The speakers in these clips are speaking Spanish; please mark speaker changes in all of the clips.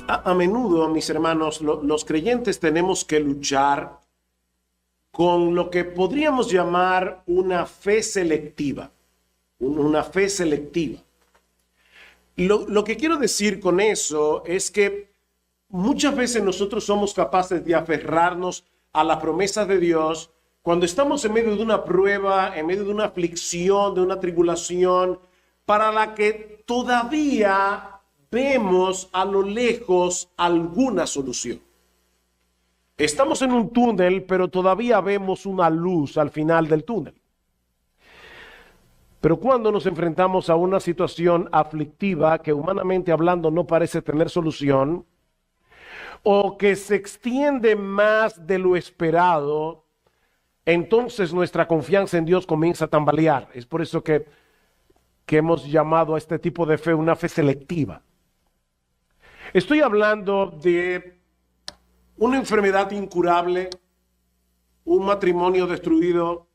Speaker 1: A menudo, mis hermanos, los creyentes tenemos que luchar con lo que podríamos llamar una fe selectiva, una fe selectiva. Lo que quiero decir con eso es que muchas veces nosotros somos capaces de aferrarnos a las promesas de Dios cuando estamos en medio de una prueba, en medio de una aflicción, de una tribulación, para la que todavía vemos a lo lejos alguna solución. Estamos en un túnel, pero todavía vemos una luz al final del túnel. Pero cuando nos enfrentamos a una situación aflictiva que humanamente hablando no parece tener solución, o que se extiende más de lo esperado, entonces nuestra confianza en Dios comienza a tambalear. Es por eso que hemos llamado a este tipo de fe una fe selectiva. Estoy hablando de una enfermedad incurable, un matrimonio destruido,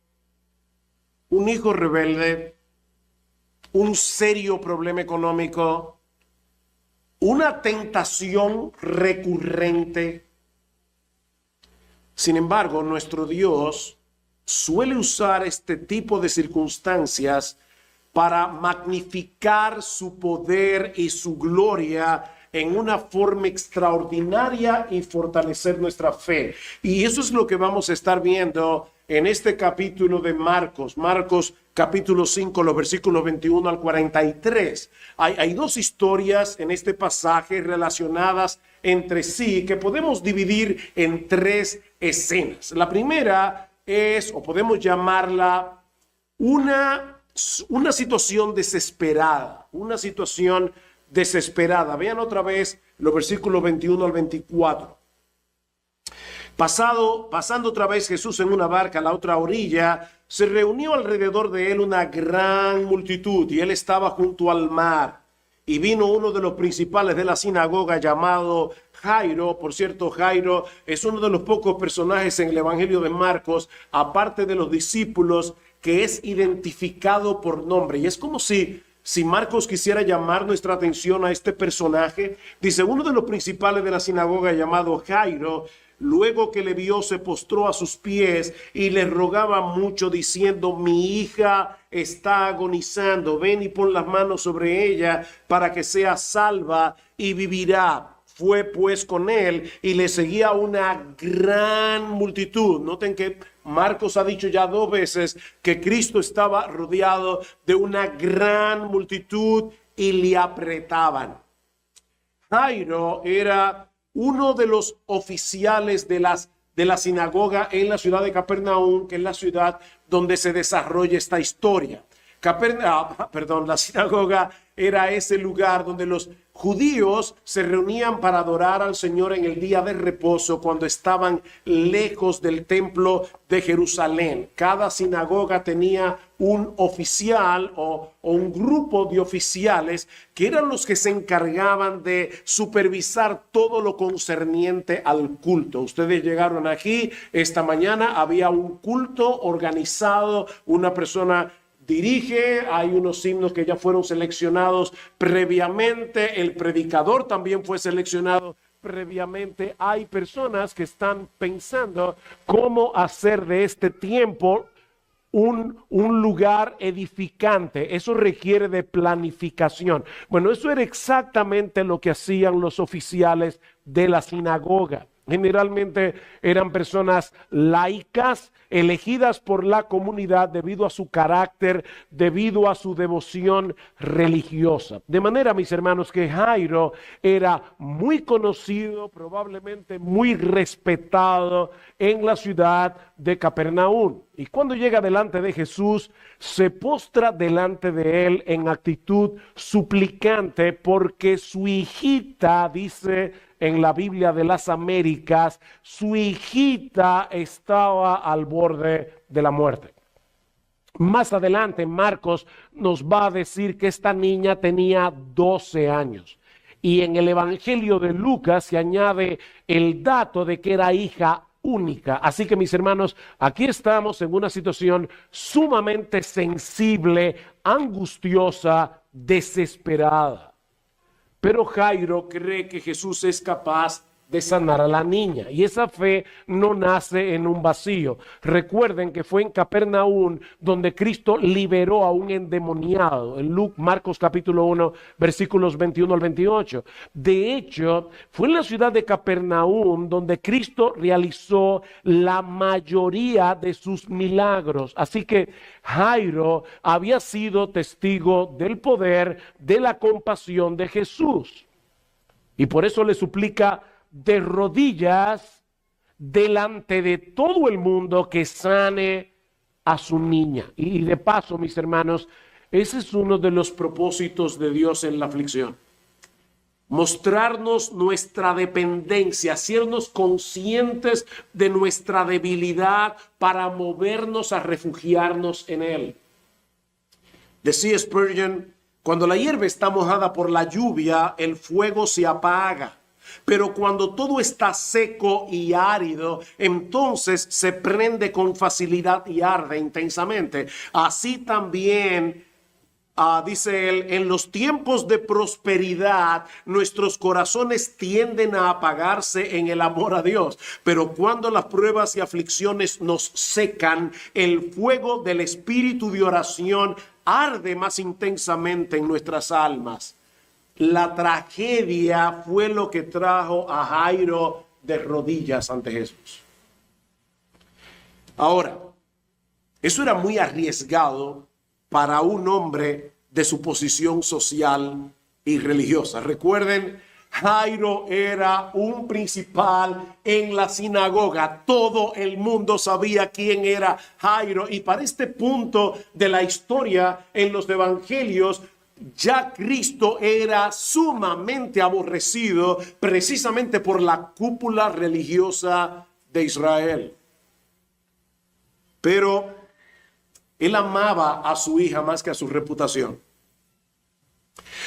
Speaker 1: un hijo rebelde, un serio problema económico, una tentación recurrente. Sin embargo, nuestro Dios suele usar este tipo de circunstancias para magnificar su poder y su gloria en una forma extraordinaria y fortalecer nuestra fe. Y eso es lo que vamos a estar viendo en este capítulo de Marcos. Marcos capítulo 5, los versículos 21 al 43. Hay dos historias en este pasaje relacionadas entre sí que podemos dividir en tres escenas. La primera es, o podemos llamarla, una situación desesperada, Vean otra vez los versículos 21 al 24. Pasando otra vez Jesús en una barca a la otra orilla, se reunió alrededor de él una gran multitud y él estaba junto al mar. Y vino uno de los principales de la sinagoga llamado Jairo. Por cierto, Jairo es uno de los pocos personajes en el Evangelio de Marcos, aparte de los discípulos, que es identificado por nombre. Y es como si Marcos quisiera llamar nuestra atención a este personaje. Dice, uno de los principales de la sinagoga llamado Jairo, luego que le vio, se postró a sus pies y le rogaba mucho diciendo, mi hija está agonizando, ven y pon las manos sobre ella para que sea salva y vivirá. Fue pues con él y le seguía una gran multitud. Noten que Marcos ha dicho ya 2 veces que Cristo estaba rodeado de una gran multitud y le apretaban. Jairo era uno de los oficiales de la sinagoga en la ciudad de Capernaum, que es la ciudad donde se desarrolla esta historia. La sinagoga era ese lugar donde los judíos se reunían para adorar al Señor en el día de reposo cuando estaban lejos del templo de Jerusalén. Cada sinagoga tenía un oficial o un grupo de oficiales que eran los que se encargaban de supervisar todo lo concerniente al culto. Ustedes llegaron aquí esta mañana, había un culto organizado, una persona dirige, hay unos himnos que ya fueron seleccionados previamente, el predicador también fue seleccionado previamente. Hay personas que están pensando cómo hacer de este tiempo un lugar edificante. Eso requiere de planificación. Bueno, eso era exactamente lo que hacían los oficiales de la sinagoga. Generalmente eran personas laicas, elegidas por la comunidad debido a su carácter, debido a su devoción religiosa. De manera, mis hermanos, que Jairo era muy conocido, probablemente muy respetado en la ciudad de Capernaum. Y cuando llega delante de Jesús, se postra delante de él en actitud suplicante porque su hijita, dice en la Biblia de las Américas, su hijita estaba al borde de la muerte. Más adelante Marcos nos va a decir que esta niña tenía 12 años. Y en el Evangelio de Lucas se añade el dato de que era hija única. Así que, mis hermanos, aquí estamos en una situación sumamente sensible, angustiosa, desesperada. Pero Jairo cree que Jesús es capaz de sanar a la niña. Y esa fe no nace en un vacío. Recuerden que fue en Capernaum donde Cristo liberó a un endemoniado. En Marcos capítulo 1, versículos 21 al 28. De hecho, fue en la ciudad de Capernaum donde Cristo realizó la mayoría de sus milagros. Así que Jairo había sido testigo del poder, de la compasión de Jesús. Y por eso le suplica de rodillas delante de todo el mundo que sane a su niña. Y de paso, mis hermanos, ese es uno de los propósitos de Dios en la aflicción. Mostrarnos nuestra dependencia, hacernos conscientes de nuestra debilidad para movernos a refugiarnos en Él. Decía Spurgeon, cuando la hierba está mojada por la lluvia, el fuego se apaga. Pero cuando todo está seco y árido, entonces se prende con facilidad y arde intensamente. Así también, dice él, en los tiempos de prosperidad, nuestros corazones tienden a apagarse en el amor a Dios. Pero cuando las pruebas y aflicciones nos secan, el fuego del espíritu de oración arde más intensamente en nuestras almas. La tragedia fue lo que trajo a Jairo de rodillas ante Jesús. Ahora, eso era muy arriesgado para un hombre de su posición social y religiosa. Recuerden, Jairo era un principal en la sinagoga. Todo el mundo sabía quién era Jairo. Y para este punto de la historia en los evangelios, ya Cristo era sumamente aborrecido precisamente por la cúpula religiosa de Israel. Pero él amaba a su hija más que a su reputación.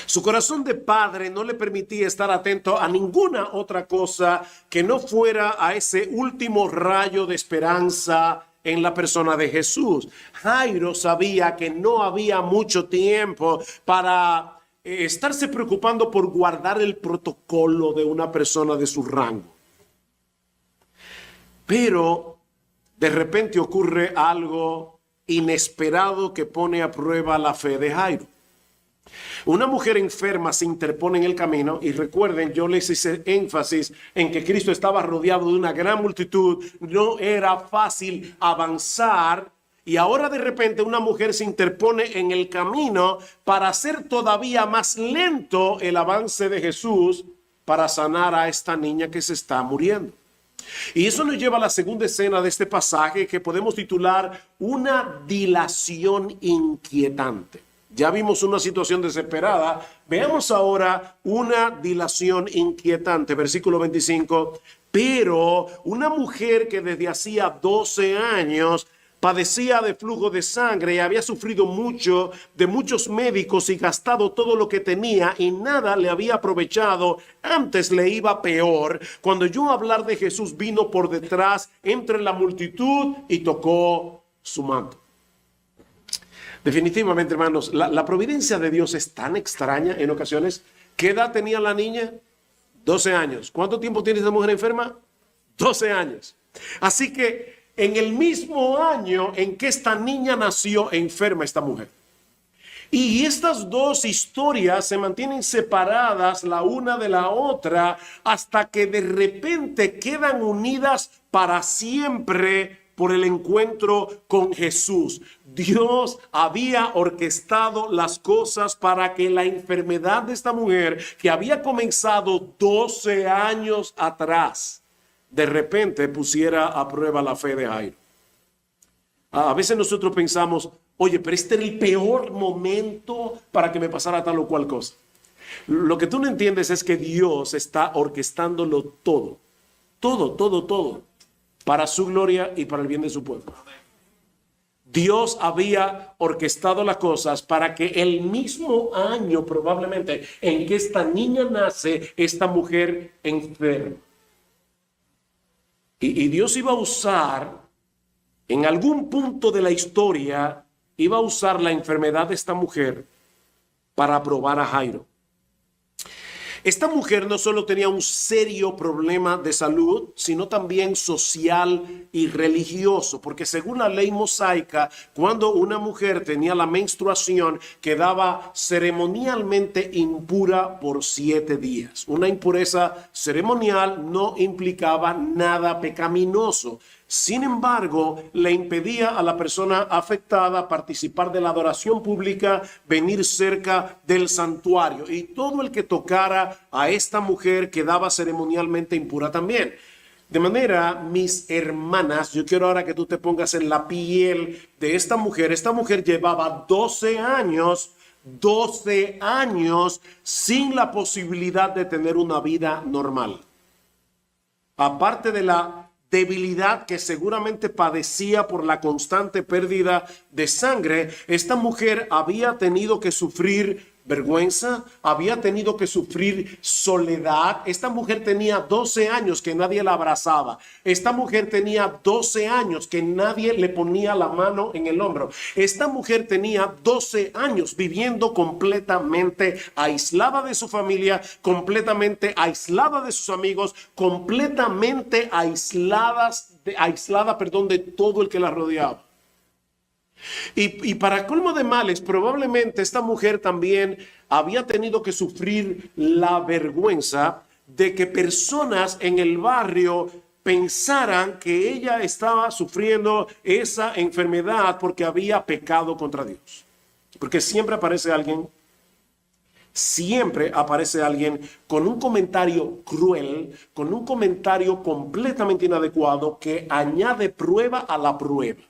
Speaker 1: Su corazón de padre no le permitía estar atento a ninguna otra cosa que no fuera a ese último rayo de esperanza en la persona de Jesús. Jairo sabía que no había mucho tiempo para estarse preocupando por guardar el protocolo de una persona de su rango. Pero de repente ocurre algo inesperado que pone a prueba la fe de Jairo. Una mujer enferma se interpone en el camino y recuerden, yo les hice énfasis en que Cristo estaba rodeado de una gran multitud, no era fácil avanzar y ahora de repente una mujer se interpone en el camino para hacer todavía más lento el avance de Jesús para sanar a esta niña que se está muriendo. Y eso nos lleva a la segunda escena de este pasaje que podemos titular una dilación inquietante. Ya vimos una situación desesperada. Veamos ahora una dilación inquietante. Versículo 25. Pero una mujer que desde hacía 12 años padecía de flujo de sangre y había sufrido mucho de muchos médicos y gastado todo lo que tenía y nada le había aprovechado, antes le iba peor. Cuando oyó hablar de Jesús, vino por detrás entre la multitud y tocó su manto. Definitivamente, hermanos, la providencia de Dios es tan extraña en ocasiones. ¿Qué edad tenía la niña? 12 años. ¿Cuánto tiempo tiene esta mujer enferma? 12 años. Así que en el mismo año en que esta niña nació, enferma esta mujer. Y estas dos historias se mantienen separadas la una de la otra hasta que de repente quedan unidas para siempre por el encuentro con Jesús. Dios había orquestado las cosas para que la enfermedad de esta mujer, que había comenzado 12 años atrás, de repente pusiera a prueba la fe de Jairo. A veces nosotros pensamos, oye, pero este era el peor momento para que me pasara tal o cual cosa. Lo que tú no entiendes es que Dios está orquestándolo todo, para su gloria y para el bien de su pueblo. Dios había orquestado las cosas para que el mismo año probablemente en que esta niña nace, esta mujer enferma. Y Dios iba a usar, en algún punto de la historia, iba a usar la enfermedad de esta mujer para probar a Jairo. Esta mujer no solo tenía un serio problema de salud, sino también social y religioso, porque según la ley mosaica, cuando una mujer tenía la menstruación, quedaba ceremonialmente impura por 7 días. Una impureza ceremonial no implicaba nada pecaminoso. Sin embargo, le impedía a la persona afectada participar de la adoración pública, venir cerca del santuario. Y todo el que tocara a esta mujer quedaba ceremonialmente impura también. De manera, mis hermanas, yo quiero ahora que tú te pongas en la piel de esta mujer. Esta mujer llevaba 12 años sin la posibilidad de tener una vida normal. Aparte de la debilidad que seguramente padecía por la constante pérdida de sangre, esta mujer había tenido que sufrir vergüenza, había tenido que sufrir soledad. Esta mujer tenía 12 años que nadie la abrazaba. Esta mujer tenía 12 años que nadie le ponía la mano en el hombro. Esta mujer tenía 12 años viviendo completamente aislada de su familia, completamente aislada de sus amigos, completamente aislada de todo el que la rodeaba. Y para colmo de males, probablemente esta mujer también había tenido que sufrir la vergüenza de que personas en el barrio pensaran que ella estaba sufriendo esa enfermedad porque había pecado contra Dios. Porque siempre aparece alguien con un comentario cruel, con un comentario completamente inadecuado que añade prueba a la prueba.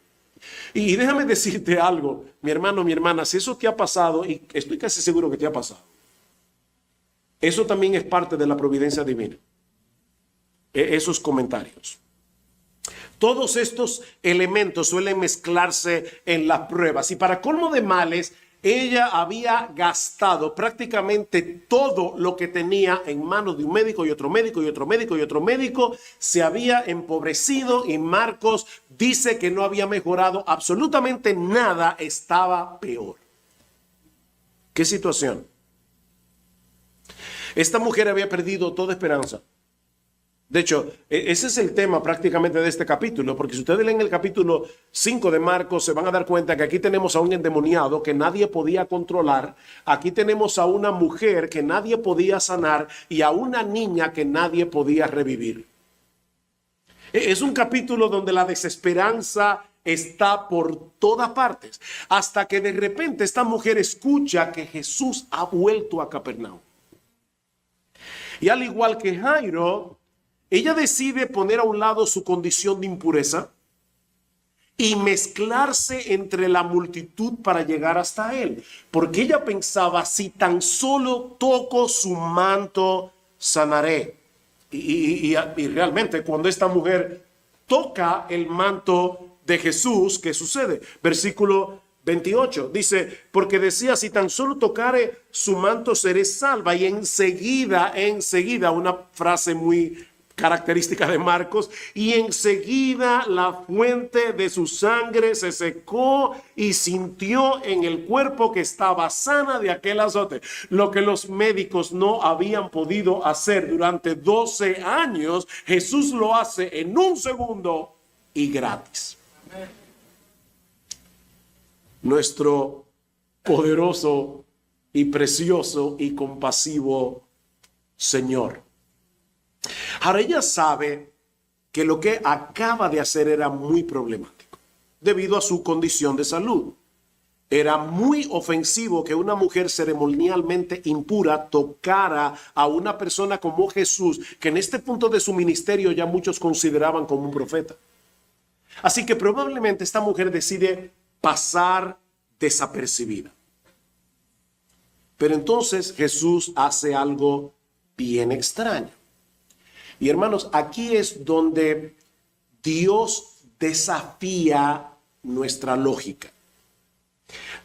Speaker 1: Y déjame decirte algo, mi hermano, mi hermana, si eso te ha pasado, y estoy casi seguro que te ha pasado, eso también es parte de la providencia divina. Esos comentarios. Todos estos elementos suelen mezclarse en las pruebas. Y para colmo de males, ella había gastado prácticamente todo lo que tenía en manos de un médico y otro médico y otro médico y otro médico. Se había empobrecido y Marcos dice que no había mejorado absolutamente nada, estaba peor. ¿Qué situación? Esta mujer había perdido toda esperanza. De hecho, ese es el tema prácticamente de este capítulo, porque si ustedes leen el capítulo 5 de Marcos, se van a dar cuenta que aquí tenemos a un endemoniado que nadie podía controlar, aquí tenemos a una mujer que nadie podía sanar y a una niña que nadie podía revivir. Es un capítulo donde la desesperanza está por todas partes, hasta que de repente esta mujer escucha que Jesús ha vuelto a Capernaum. Y al igual que Jairo, ella decide poner a un lado su condición de impureza y mezclarse entre la multitud para llegar hasta él. Porque ella pensaba, si tan solo toco su manto, sanaré. Y realmente cuando esta mujer toca el manto de Jesús, ¿qué sucede? Versículo 28 dice, porque decía, si tan solo tocare su manto, seré salva. Y enseguida, una frase muy característica de Marcos, y enseguida la fuente de su sangre se secó y sintió en el cuerpo que estaba sana de aquel azote. Lo que los médicos no habían podido hacer durante 12 años, Jesús lo hace en un segundo y gratis. Nuestro poderoso y precioso y compasivo Señor. Ahora ella sabe que lo que acaba de hacer era muy problemático debido a su condición de salud. Era muy ofensivo que una mujer ceremonialmente impura tocara a una persona como Jesús, que en este punto de su ministerio ya muchos consideraban como un profeta. Así que probablemente esta mujer decide pasar desapercibida. Pero entonces Jesús hace algo bien extraño. Y hermanos, aquí es donde Dios desafía nuestra lógica.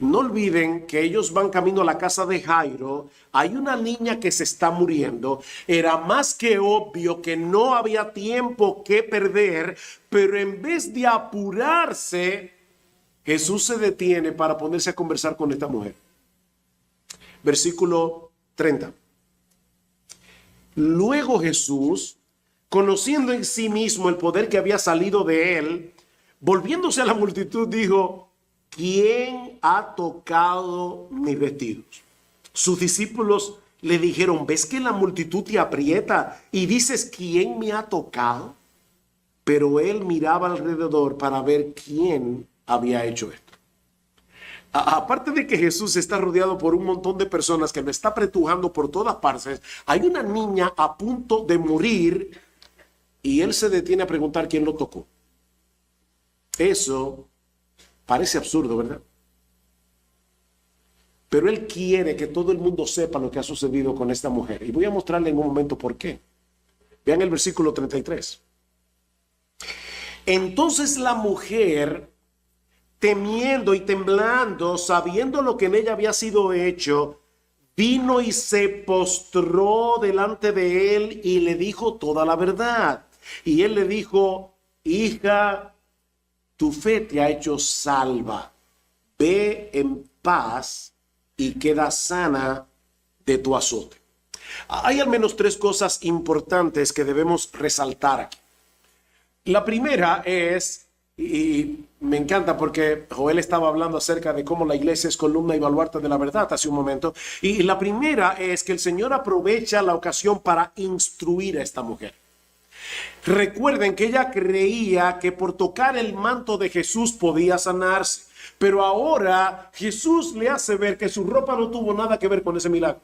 Speaker 1: No olviden que ellos van camino a la casa de Jairo. Hay una niña que se está muriendo. Era más que obvio que no había tiempo que perder, pero en vez de apurarse, Jesús se detiene para ponerse a conversar con esta mujer. Versículo 30. Luego Jesús, conociendo en sí mismo el poder que había salido de él, volviéndose a la multitud, dijo: ¿quién ha tocado mis vestidos? Sus discípulos le dijeron: ¿ves que la multitud te aprieta y dices quién me ha tocado? Pero él miraba alrededor para ver quién había hecho esto. Aparte de que Jesús está rodeado por un montón de personas que lo está apretujando por todas partes, hay una niña a punto de morir y él se detiene a preguntar quién lo tocó. Eso parece absurdo, ¿verdad? Pero él quiere que todo el mundo sepa lo que ha sucedido con esta mujer. Y voy a mostrarle en un momento por qué. Vean el versículo 33. Entonces la mujer, temiendo y temblando, sabiendo lo que en ella había sido hecho, vino y se postró delante de él y le dijo toda la verdad. Y él le dijo: hija, tu fe te ha hecho salva. Ve en paz y queda sana de tu azote. Hay al menos tres cosas importantes que debemos resaltar aquí. La primera es, y me encanta porque Joel estaba hablando acerca de cómo la iglesia es columna y baluarte de la verdad hace un momento, y la primera es que el Señor aprovecha la ocasión para instruir a esta mujer. Recuerden que ella creía que por tocar el manto de Jesús podía sanarse, pero ahora Jesús le hace ver que su ropa no tuvo nada que ver con ese milagro.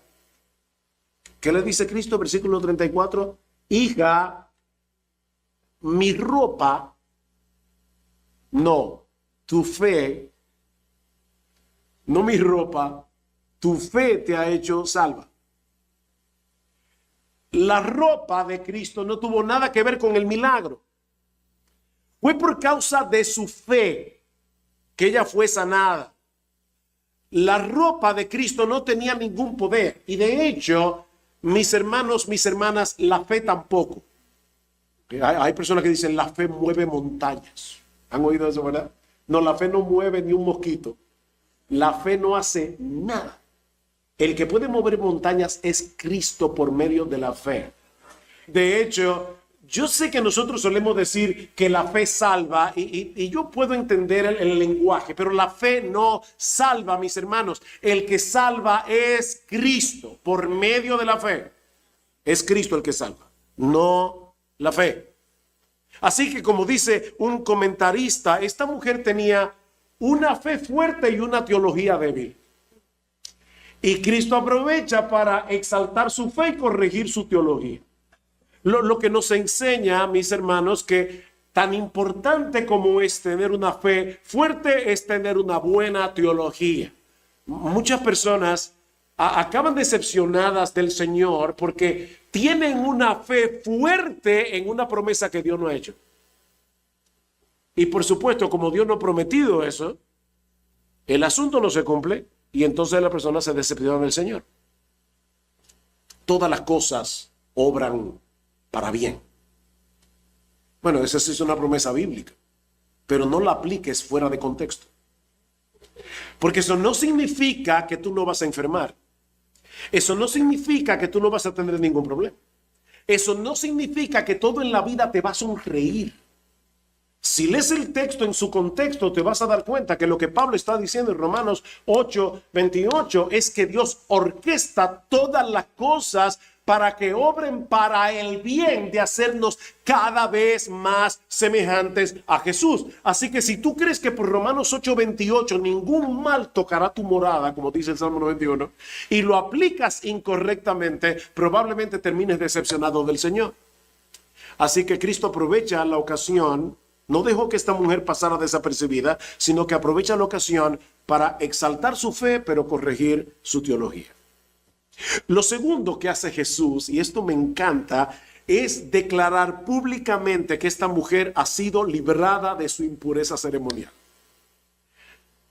Speaker 1: ¿Qué le dice Cristo? Versículo 34, hija, mi ropa, no, tu fe, no mi ropa, tu fe te ha hecho salva. La ropa de Cristo no tuvo nada que ver con el milagro. Fue por causa de su fe que ella fue sanada. La ropa de Cristo no tenía ningún poder. Y de hecho, mis hermanos, mis hermanas, la fe tampoco. Hay personas que dicen: la fe mueve montañas. ¿Han oído eso, verdad? No, la fe no mueve ni un mosquito. La fe no hace nada. El que puede mover montañas es Cristo por medio de la fe. De hecho, yo sé que nosotros solemos decir que la fe salva y yo puedo entender el lenguaje, pero la fe no salva, mis hermanos. El que salva es Cristo por medio de la fe. Es Cristo el que salva, no la fe. Así que, como dice un comentarista, esta mujer tenía una fe fuerte y una teología débil. Y Cristo aprovecha para exaltar su fe y corregir su teología. Lo que nos enseña, mis hermanos, que tan importante como es tener una fe fuerte es tener una buena teología. Muchas personas acaban decepcionadas del Señor porque tienen una fe fuerte en una promesa que Dios no ha hecho. Y por supuesto, como Dios no ha prometido eso, el asunto no se cumple y entonces la persona se decepciona del Señor. Todas las cosas obran para bien. Bueno, esa sí es una promesa bíblica, pero no la apliques fuera de contexto. Porque eso no significa que tú no vas a enfermar. Eso no significa que tú no vas a tener ningún problema. Eso no significa que todo en la vida te va a sonreír. Si lees el texto en su contexto, te vas a dar cuenta que lo que Pablo está diciendo en Romanos 8:28 es que Dios orquesta todas las cosas para que obren para el bien de hacernos cada vez más semejantes a Jesús. Así que si tú crees que por Romanos 8:28 ningún mal tocará tu morada, como dice el Salmo 91, y lo aplicas incorrectamente, probablemente termines decepcionado del Señor. Así que Cristo aprovecha la ocasión. No dejó que esta mujer pasara desapercibida, sino que aprovecha la ocasión para exaltar su fe, pero corregir su teología. Lo segundo que hace Jesús, y esto me encanta, es declarar públicamente que esta mujer ha sido librada de su impureza ceremonial.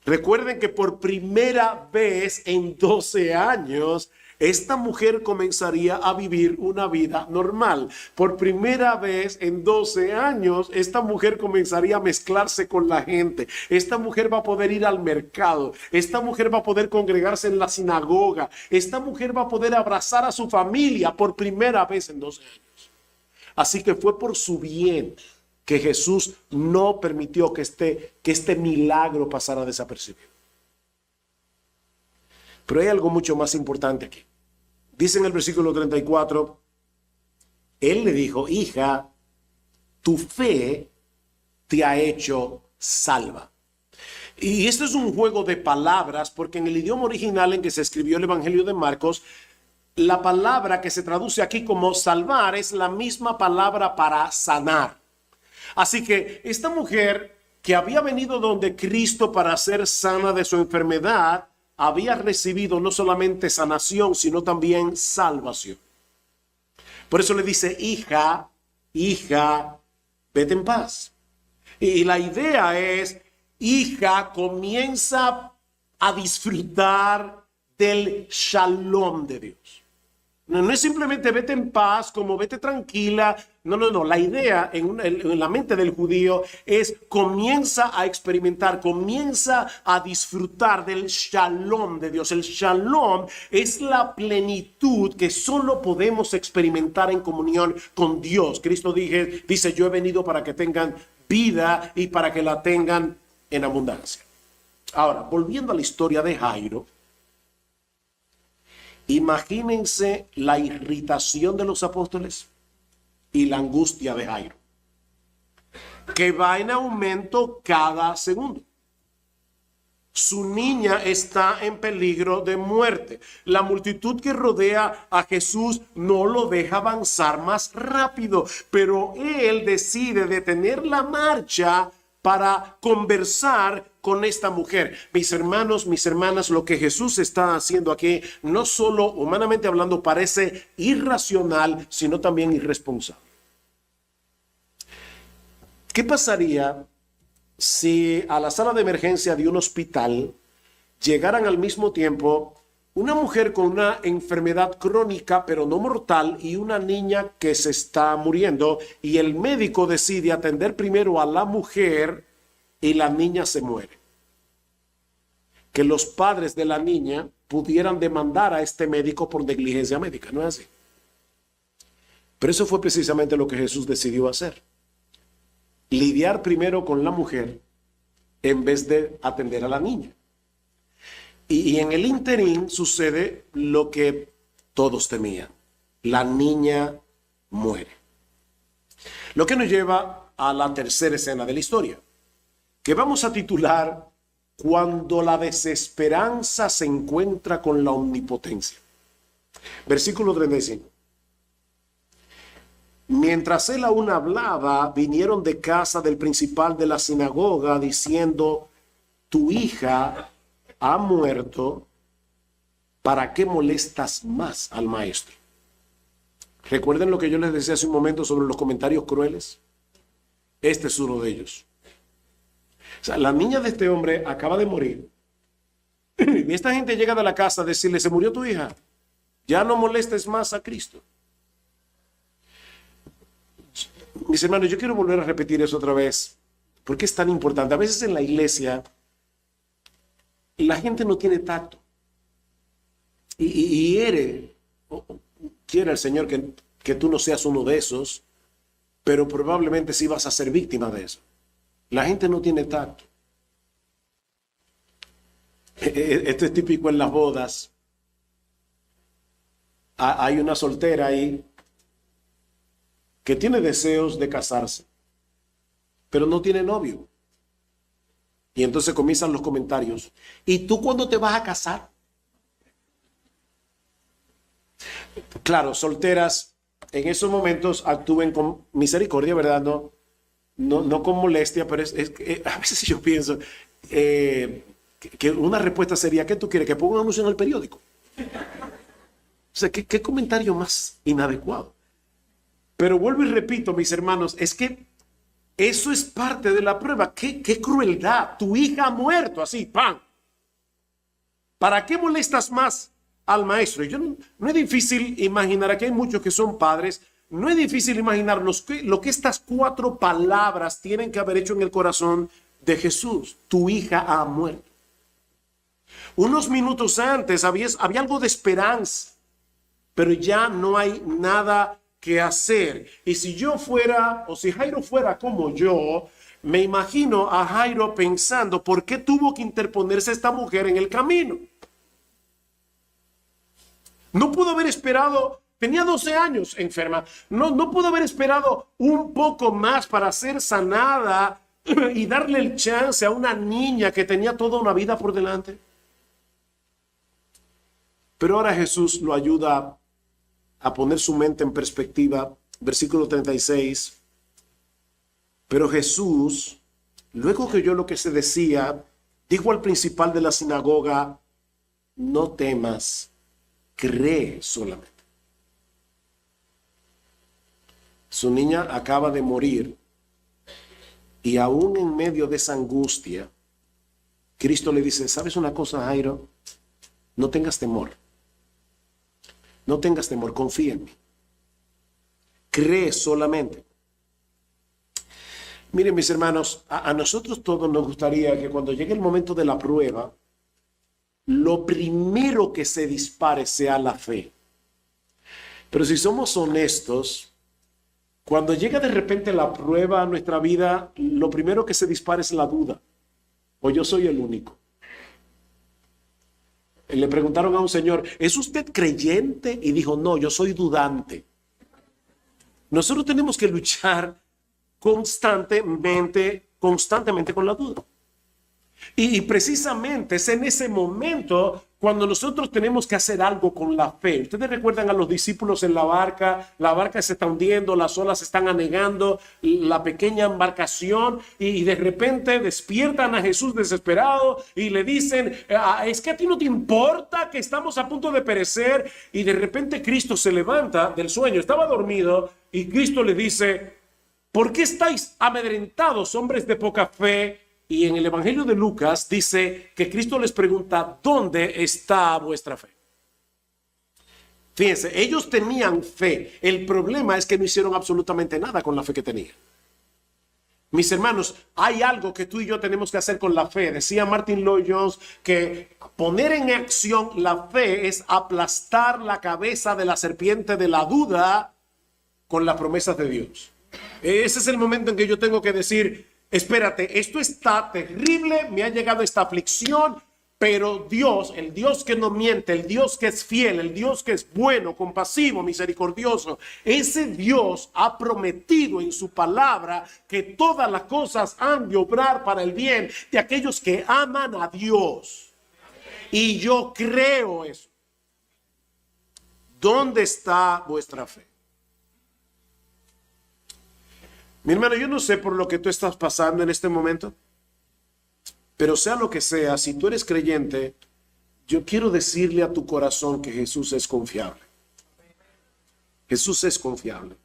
Speaker 1: Recuerden que por primera vez en 12 años, esta mujer comenzaría a vivir una vida normal. Por primera vez en 12 años, esta mujer comenzaría a mezclarse con la gente. Esta mujer va a poder ir al mercado. Esta mujer va a poder congregarse en la sinagoga. Esta mujer va a poder abrazar a su familia por primera vez en 12 años. Así que fue por su bien que Jesús no permitió que este milagro pasara desapercibido. Pero hay algo mucho más importante aquí. Dice en el versículo 34, él le dijo: hija, tu fe te ha hecho salva. Y esto es un juego de palabras, porque en el idioma original en que se escribió el Evangelio de Marcos, la palabra que se traduce aquí como salvar es la misma palabra para sanar. Así que esta mujer que había venido donde Cristo para ser sana de su enfermedad, había recibido no solamente sanación, sino también salvación. Por eso le dice: hija, vete en paz. Y la idea es: hija, comienza a disfrutar del shalom de Dios. No es simplemente vete en paz, como vete tranquila. No. La idea en la mente del judío es: comienza a experimentar, comienza a disfrutar del shalom de Dios. El shalom es la plenitud que solo podemos experimentar en comunión con Dios. Cristo dice: yo he venido para que tengan vida y para que la tengan en abundancia. Ahora, volviendo a la historia de Jairo, imagínense la irritación de los apóstoles y la angustia de Jairo, que va en aumento cada segundo. Su niña está en peligro de muerte. La multitud que rodea a Jesús no lo deja avanzar más rápido, pero él decide detener la marcha para conversar con esta mujer. Mis hermanos, mis hermanas, lo que Jesús está haciendo aquí, no solo humanamente hablando parece irracional, sino también irresponsable. ¿Qué pasaría si a la sala de emergencia de un hospital llegaran al mismo tiempo una mujer con una enfermedad crónica pero no mortal y una niña que se está muriendo, y el médico decide atender primero a la mujer y la niña se muere? Que los padres de la niña pudieran demandar a este médico por negligencia médica, ¿no es así? Pero eso fue precisamente lo que Jesús decidió hacer: lidiar primero con la mujer en vez de atender a la niña. Y en el interín sucede lo que todos temían: la niña muere. Lo que nos lleva a la tercera escena de la historia, que vamos a titular Cuando la desesperanza se encuentra con la omnipotencia. Versículo 35. Mientras él aún hablaba, vinieron de casa del principal de la sinagoga diciendo: tu hija ha muerto, ¿para qué molestas más al maestro? ¿Recuerden lo que yo les decía hace un momento sobre los comentarios crueles? Este es uno de ellos. O sea, la niña de este hombre acaba de morir. Y esta gente llega de la casa a decirle: se murió tu hija, ya no molestes más a Cristo. Mis hermanos, yo quiero volver a repetir eso otra vez, porque es tan importante. A veces en la iglesia la gente no tiene tacto y quiere el Señor que tú no seas uno de esos, pero probablemente sí vas a ser víctima de eso. La gente no tiene tacto. Esto es típico en las bodas. Hay una soltera ahí que tiene deseos de casarse, pero no tiene novio. Y entonces comienzan los comentarios: ¿y tú cuándo te vas a casar? Claro, solteras en esos momentos actúen con misericordia, ¿verdad? No con molestia, pero a veces yo pienso que una respuesta sería: ¿qué tú quieres? ¿Que ponga un anuncio en el periódico? O sea, ¿qué comentario más inadecuado? Pero vuelvo y repito, mis hermanos, es que eso es parte de la prueba. ¡Qué crueldad! Tu hija ha muerto así, ¡pam! ¿Para qué molestas más al maestro. No es difícil imaginar, aquí hay muchos que son padres, no es difícil imaginar lo que estas 4 palabras tienen que haber hecho en el corazón de Jesús. Tu hija ha muerto. Unos minutos antes había algo de esperanza, pero ya no hay nada que hacer. Y si yo fuera, o si Jairo fuera como yo, me imagino a Jairo pensando, ¿por qué tuvo que interponerse esta mujer en el camino? No pudo haber esperado, tenía 12 años enferma, no pudo haber esperado un poco más para ser sanada y darle el chance a una niña que tenía toda una vida por delante. Pero ahora Jesús lo ayuda a poner su mente en perspectiva. Versículo 36. Pero Jesús, luego que oyó lo que se decía, dijo al principal de la sinagoga: no temas, cree solamente. Su niña acaba de morir y aún en medio de esa angustia, Cristo le dice: ¿sabes una cosa, Jairo? No tengas temor. No tengas temor, confía en mí. Cree solamente. Miren, mis hermanos, a nosotros todos nos gustaría que cuando llegue el momento de la prueba, lo primero que se dispare sea la fe. Pero si somos honestos, cuando llega de repente la prueba a nuestra vida, lo primero que se dispara es la duda. O yo soy el único. Le preguntaron a un señor: ¿es usted creyente? Y dijo: no, yo soy dudante. Nosotros tenemos que luchar constantemente con la duda. Y precisamente es en ese momento cuando nosotros tenemos que hacer algo con la fe. Ustedes recuerdan a los discípulos en la barca se está hundiendo, las olas se están anegando, la pequeña embarcación, y de repente despiertan a Jesús desesperado y le dicen: es que a ti no te importa que estamos a punto de perecer. Y de repente Cristo se levanta del sueño, estaba dormido, y Cristo le dice: ¿por qué estáis amedrentados, hombres de poca fe? Y en el Evangelio de Lucas dice que Cristo les pregunta: ¿dónde está vuestra fe? Fíjense, ellos tenían fe. El problema es que no hicieron absolutamente nada con la fe que tenían. Mis hermanos, hay algo que tú y yo tenemos que hacer con la fe. Decía Martin Lloyd-Jones que poner en acción la fe es aplastar la cabeza de la serpiente de la duda con las promesas de Dios. Ese es el momento en que yo tengo que decir: espérate, esto está terrible, me ha llegado esta aflicción, pero Dios, el Dios que no miente, el Dios que es fiel, el Dios que es bueno, compasivo, misericordioso, ese Dios ha prometido en su palabra que todas las cosas han de obrar para el bien de aquellos que aman a Dios. Y yo creo eso. ¿Dónde está vuestra fe? Mi hermano, yo no sé por lo que tú estás pasando en este momento, pero sea lo que sea, si tú eres creyente, yo quiero decirle a tu corazón que Jesús es confiable. Jesús es confiable.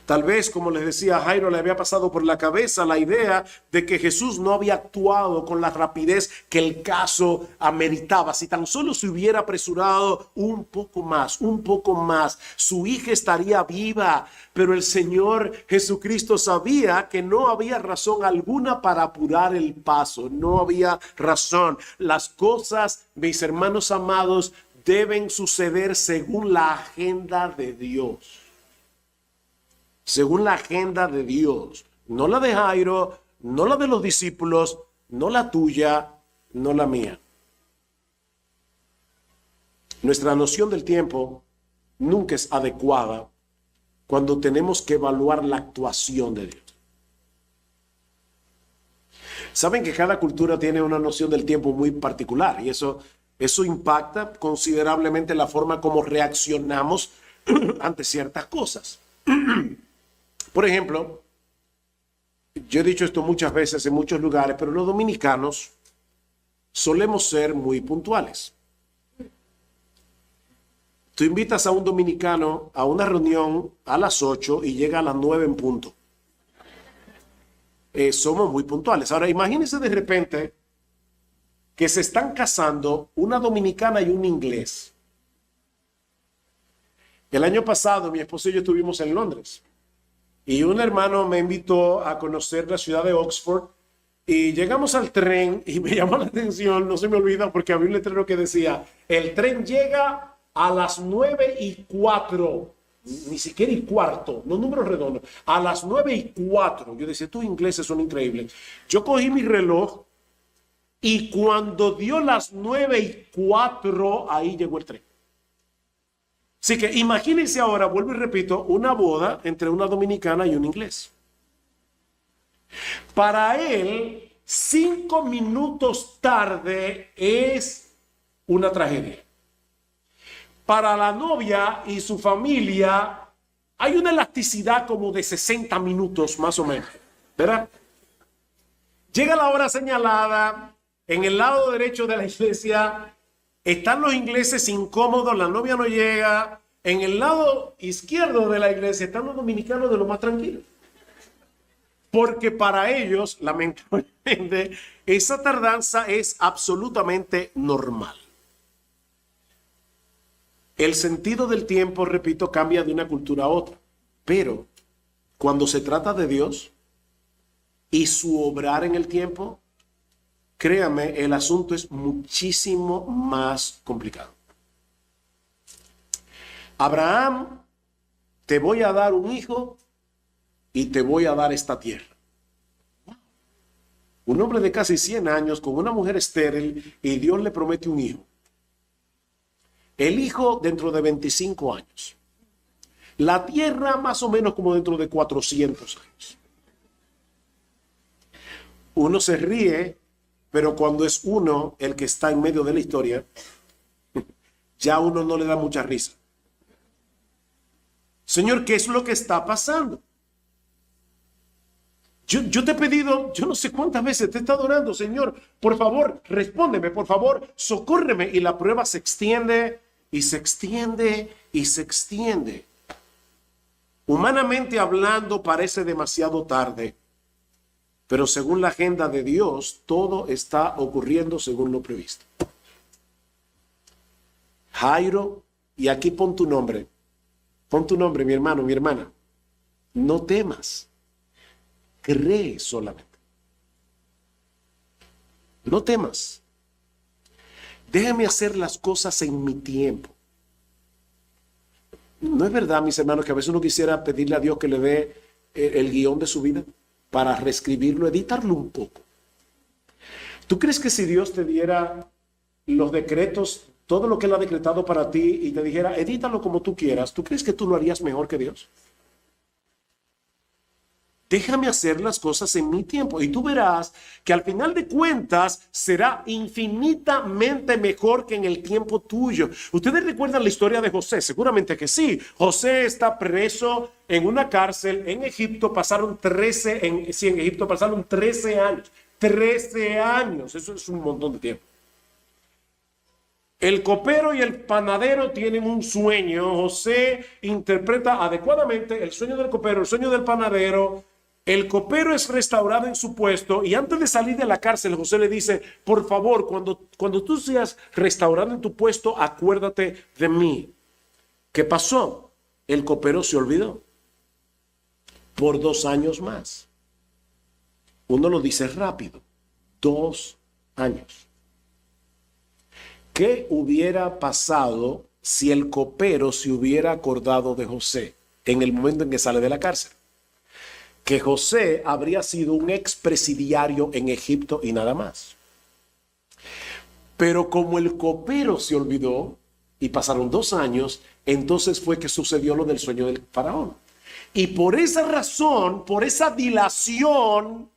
Speaker 1: Tal vez, como les decía, a Jairo le había pasado por la cabeza la idea de que Jesús no había actuado con la rapidez que el caso ameritaba. Si tan solo se hubiera apresurado un poco más, su hija estaría viva. Pero el Señor Jesucristo sabía que no había razón alguna para apurar el paso. No había razón. Las cosas, mis hermanos amados, deben suceder según la agenda de Dios. Según la agenda de Dios, no la de Jairo, no la de los discípulos, no la tuya, no la mía. Nuestra noción del tiempo nunca es adecuada cuando tenemos que evaluar la actuación de Dios. Saben que cada cultura tiene una noción del tiempo muy particular y eso impacta considerablemente la forma como reaccionamos ante ciertas cosas. Por ejemplo, yo he dicho esto muchas veces en muchos lugares, pero los dominicanos solemos ser muy puntuales. Tú invitas a un dominicano a una reunión a las 8 y llega a las 9 en punto. Somos muy puntuales. Ahora, imagínense de repente que se están casando una dominicana y un inglés. El año pasado mi esposo y yo estuvimos en Londres y un hermano me invitó a conocer la ciudad de Oxford y llegamos al tren y me llamó la atención, no se me olvida porque había un letrero que decía, el tren llega a las 9:04, ni siquiera y cuarto, no números redondos, a las 9:04. Yo decía, tus ingleses son increíbles. Yo cogí mi reloj y cuando dio las 9:04, ahí llegó el tren. Así que imagínense ahora, vuelvo y repito, una boda entre una dominicana y un inglés. Para él, 5 minutos tarde es una tragedia. Para la novia y su familia hay una elasticidad como de 60 minutos más o menos, ¿verdad? Llega la hora señalada, en el lado derecho de la iglesia están los ingleses incómodos, la novia no llega. En el lado izquierdo de la iglesia están los dominicanos de lo más tranquilos. Porque para ellos, lamentablemente, esa tardanza es absolutamente normal. El sentido del tiempo, repito, cambia de una cultura a otra. Pero cuando se trata de Dios y su obrar en el tiempo, créame, el asunto es muchísimo más complicado. Abraham, te voy a dar un hijo y te voy a dar esta tierra. Un hombre de casi 100 años con una mujer estéril y Dios le promete un hijo. El hijo dentro de 25 años. La tierra más o menos como dentro de 400 años. Uno se ríe, pero cuando es uno el que está en medio de la historia, ya uno no le da mucha risa. Señor, ¿qué es lo que está pasando? Yo te he pedido, yo no sé cuántas veces te he estado orando, Señor, por favor, respóndeme, por favor, socórreme. Y la prueba se extiende y se extiende y se extiende. Humanamente hablando parece demasiado tarde, pero según la agenda de Dios, todo está ocurriendo según lo previsto. Jairo, y aquí pon tu nombre, mi hermano, mi hermana, no temas. Cree solamente. No temas. Déjame hacer las cosas en mi tiempo. ¿No es verdad, mis hermanos, que a veces uno quisiera pedirle a Dios que le dé el guión de su vida para reescribirlo, editarlo un poco? ¿Tú crees que si Dios te diera los decretos, todo lo que Él ha decretado para ti y te dijera, edítalo como tú quieras, ¿tú crees que tú lo harías mejor que Dios? Déjame hacer las cosas en mi tiempo y tú verás que al final de cuentas será infinitamente mejor que en el tiempo tuyo. Ustedes recuerdan la historia de José, seguramente que sí. José está preso en una cárcel en Egipto, pasaron 13 años. 13 años, eso es un montón de tiempo. El copero y el panadero tienen un sueño. José interpreta adecuadamente el sueño del copero, el sueño del panadero. El copero es restaurado en su puesto y antes de salir de la cárcel, José le dice, por favor, cuando tú seas restaurado en tu puesto, acuérdate de mí. ¿Qué pasó? El copero se olvidó por 2 años más. Uno lo dice rápido, 2 años. ¿Qué hubiera pasado si el copero se hubiera acordado de José en el momento en que sale de la cárcel? Que José habría sido un expresidiario en Egipto y nada más. Pero como el copero se olvidó y pasaron 2 años, entonces fue que sucedió lo del sueño del faraón. Y por esa razón, por esa dilación,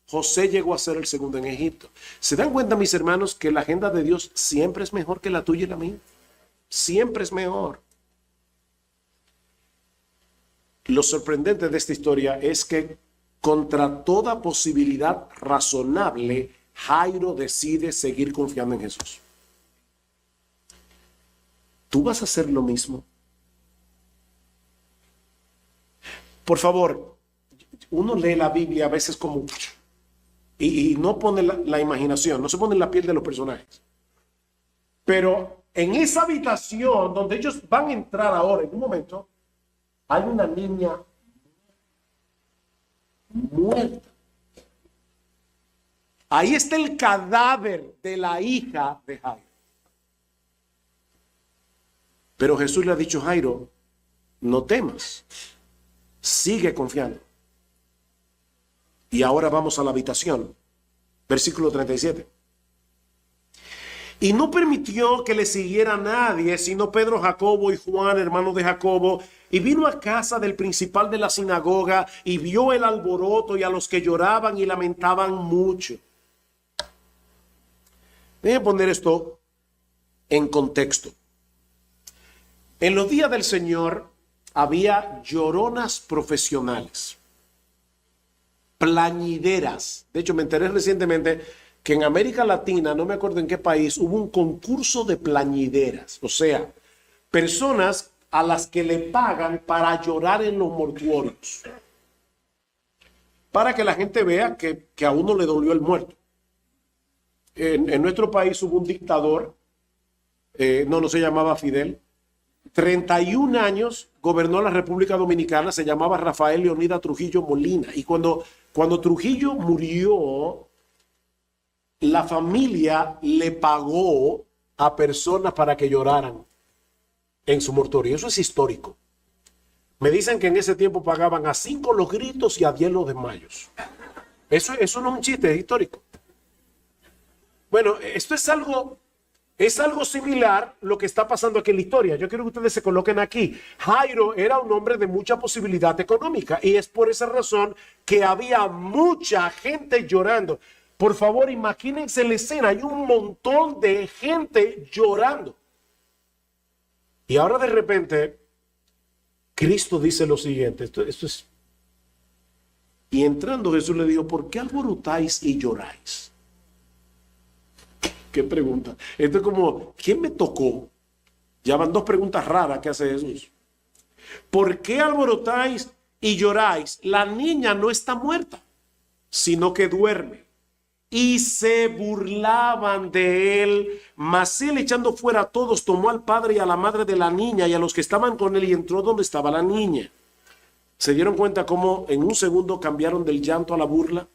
Speaker 1: José llegó a ser el segundo en Egipto. ¿Se dan cuenta, mis hermanos, que la agenda de Dios siempre es mejor que la tuya y la mía? Siempre es mejor. Lo sorprendente de esta historia es que contra toda posibilidad razonable, Jairo decide seguir confiando en Jesús. ¿Tú vas a hacer lo mismo? Por favor, uno lee la Biblia a veces como y no pone la imaginación, no se pone en la piel de los personajes. Pero en esa habitación donde ellos van a entrar ahora, en un momento, hay una niña muerta. Ahí está el cadáver de la hija de Jairo. Pero Jesús le ha dicho a Jairo, no temas, sigue confiando. Y ahora vamos a la habitación. Versículo 37. Y no permitió que le siguiera nadie, sino Pedro, Jacobo y Juan, hermanos de Jacobo. Y vino a casa del principal de la sinagoga y vio el alboroto y a los que lloraban y lamentaban mucho. Déjenme poner esto en contexto. En los días del Señor había lloronas profesionales, plañideras. De hecho, me enteré recientemente que en América Latina, no me acuerdo en qué país, hubo un concurso de plañideras. O sea, personas a las que le pagan para llorar en los mortuorios. Para que la gente vea que a uno le dolió el muerto. En nuestro país hubo un dictador, no se llamaba Fidel, 31 años gobernó la República Dominicana, se llamaba Rafael Leonidas Trujillo Molina. Y cuando Trujillo murió, la familia le pagó a personas para que lloraran en su mortuorio. Eso es histórico. Me dicen que en ese tiempo pagaban a 5 los gritos y a 10 los desmayos. Eso no es un chiste, es histórico. Bueno, esto es algo similar lo que está pasando aquí en la historia. Yo quiero que ustedes se coloquen aquí. Jairo era un hombre de mucha posibilidad económica y es por esa razón que había mucha gente llorando. Por favor, imagínense la escena. Hay un montón de gente llorando. Y ahora de repente, Cristo dice lo siguiente. Esto es. Y entrando Jesús le dijo, ¿por qué alborotáis y lloráis? ¿Qué pregunta? Esto es como, ¿quién me tocó? Ya van dos preguntas raras que hace Jesús. ¿Por qué alborotáis y lloráis? La niña no está muerta, sino que duerme. Y se burlaban de él, mas él, echando fuera a todos, tomó al padre y a la madre de la niña y a los que estaban con él y entró donde estaba la niña. ¿Se dieron cuenta cómo en un segundo cambiaron del llanto a la burla?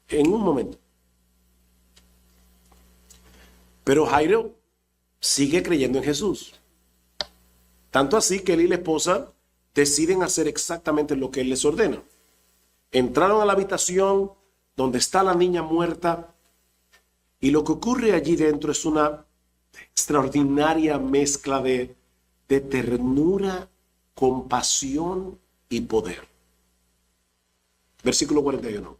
Speaker 1: En un momento. Pero Jairo sigue creyendo en Jesús. Tanto así que él y la esposa deciden hacer exactamente lo que él les ordena. Entraron a la habitación donde está la niña muerta y lo que ocurre allí dentro es una extraordinaria mezcla de ternura, compasión y poder. Versículo 41.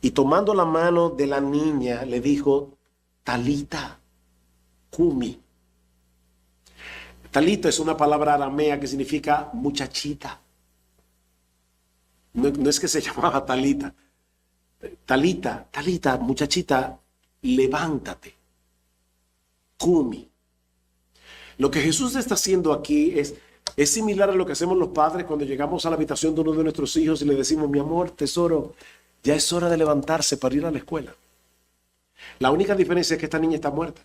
Speaker 1: Y tomando la mano de la niña, le dijo, Talita cumi. Talita es una palabra aramea que significa muchachita. No es que se llamaba Talita. Talita, muchachita, levántate. Cumi. Lo que Jesús está haciendo aquí es similar a lo que hacemos los padres cuando llegamos a la habitación de uno de nuestros hijos y le decimos, mi amor, tesoro, ya es hora de levantarse para ir a la escuela. La única diferencia es que esta niña está muerta.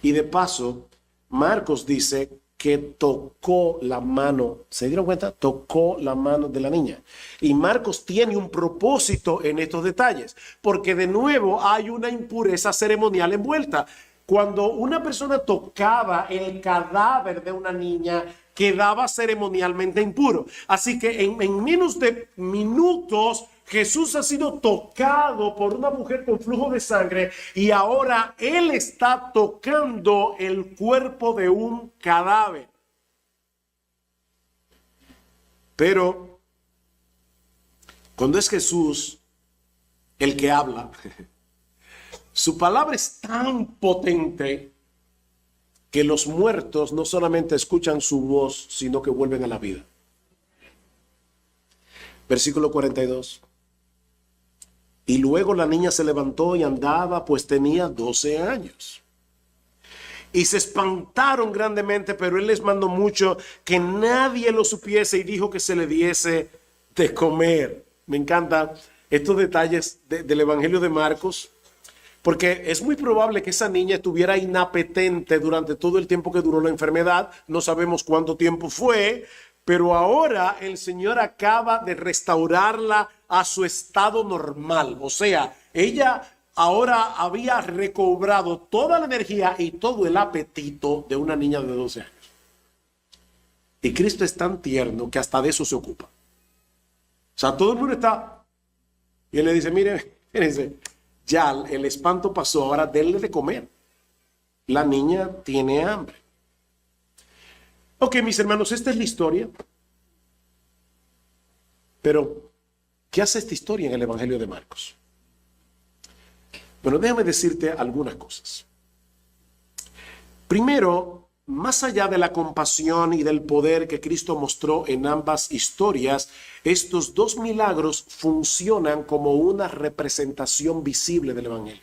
Speaker 1: Y de paso, Marcos dice que tocó la mano. ¿Se dieron cuenta? Tocó la mano de la niña. Y Marcos tiene un propósito en estos detalles, porque de nuevo hay una impureza ceremonial envuelta. Cuando una persona tocaba el cadáver de una niña, quedaba ceremonialmente impuro. Así que en menos de minutos Jesús ha sido tocado por una mujer con flujo de sangre y ahora él está tocando el cuerpo de un cadáver. Pero cuando es Jesús el que habla, su palabra es tan potente que los muertos no solamente escuchan su voz, sino que vuelven a la vida. Versículo 42. Y luego la niña se levantó y andaba, pues tenía 12 años. y se espantaron grandemente, pero él les mandó mucho que nadie lo supiese y dijo que se le diese de comer. Me encantan estos detalles del Evangelio de Marcos, porque es muy probable que esa niña estuviera inapetente durante todo el tiempo que duró la enfermedad. No sabemos cuánto tiempo fue, pero ahora el Señor acaba de restaurarla a su estado normal. O sea, ella ahora había recobrado toda la energía y todo el apetito de una niña de 12 años. Y Cristo es tan tierno que hasta de eso se ocupa. O sea, todo el mundo está... Y él le dice, mire, fíjense, ya el espanto pasó, ahora denle de comer. La niña tiene hambre. Ok, mis hermanos, esta es la historia. Pero, ¿qué hace esta historia en el Evangelio de Marcos? Bueno, déjame decirte algunas cosas. Primero, más allá de la compasión y del poder que Cristo mostró en ambas historias, estos dos milagros funcionan como una representación visible del Evangelio.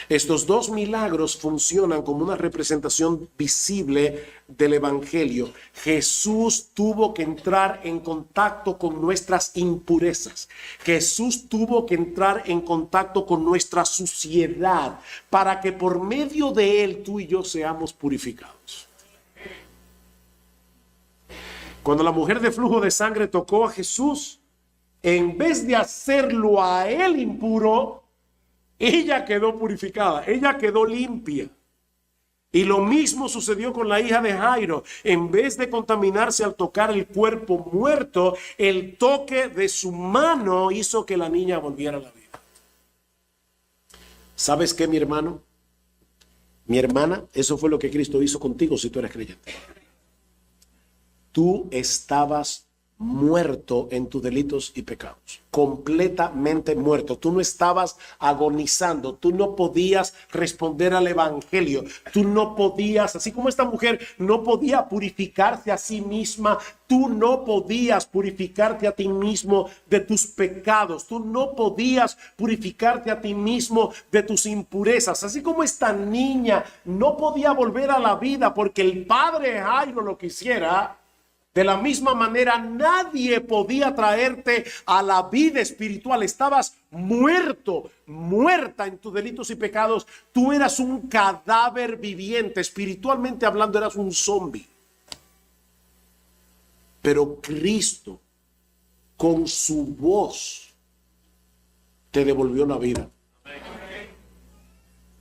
Speaker 1: Estos dos milagros funcionan como una representación visible del Evangelio. Jesús tuvo que entrar en contacto con nuestras impurezas. Jesús tuvo que entrar en contacto con nuestra suciedad para que por medio de él tú y yo seamos purificados. Cuando la mujer de flujo de sangre tocó a Jesús, en vez de hacerlo a él impuro, ella quedó purificada, ella quedó limpia. Y lo mismo sucedió con la hija de Jairo. En vez de contaminarse al tocar el cuerpo muerto, el toque de su mano hizo que la niña volviera a la vida. ¿Sabes qué, mi hermano? Mi hermana, eso fue lo que Cristo hizo contigo si tú eres creyente. Tú estabas muerto en tus delitos y pecados, completamente muerto. Tú no estabas agonizando, tú no podías responder al evangelio, tú no podías, así como esta mujer no podía purificarse a sí misma, tú no podías purificarte a ti mismo de tus pecados, tú no podías purificarte a ti mismo de tus impurezas, así como esta niña no podía volver a la vida porque el padre Jairo lo quisiera. De la misma manera, nadie podía traerte a la vida espiritual. Estabas muerto, muerta en tus delitos y pecados. Tú eras un cadáver viviente. Espiritualmente hablando, eras un zombie. Pero Cristo, con su voz, te devolvió la vida.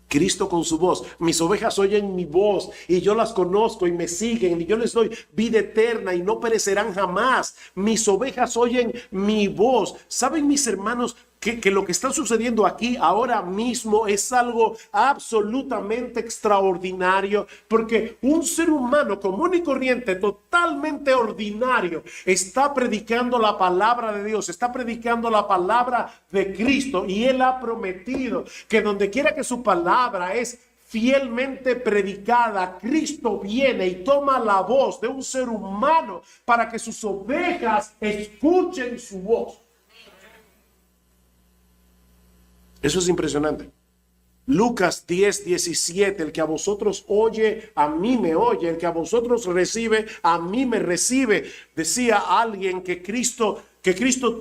Speaker 1: Cristo con su voz. Mis ovejas oyen mi voz y yo las conozco y me siguen y yo les doy vida eterna y no perecerán jamás. Mis ovejas oyen mi voz. ¿Saben, mis hermanos, que lo que está sucediendo aquí ahora mismo es algo absolutamente extraordinario? Porque un ser humano común y corriente, totalmente ordinario, está predicando la palabra de Dios, está predicando la palabra de Cristo, y él ha prometido que donde quiera que su palabra es fielmente predicada, Cristo viene y toma la voz de un ser humano para que sus ovejas escuchen su voz. Eso es impresionante. Lucas 10:17, el que a vosotros oye, a mí me oye, el que a vosotros recibe, a mí me recibe. Decía alguien que Cristo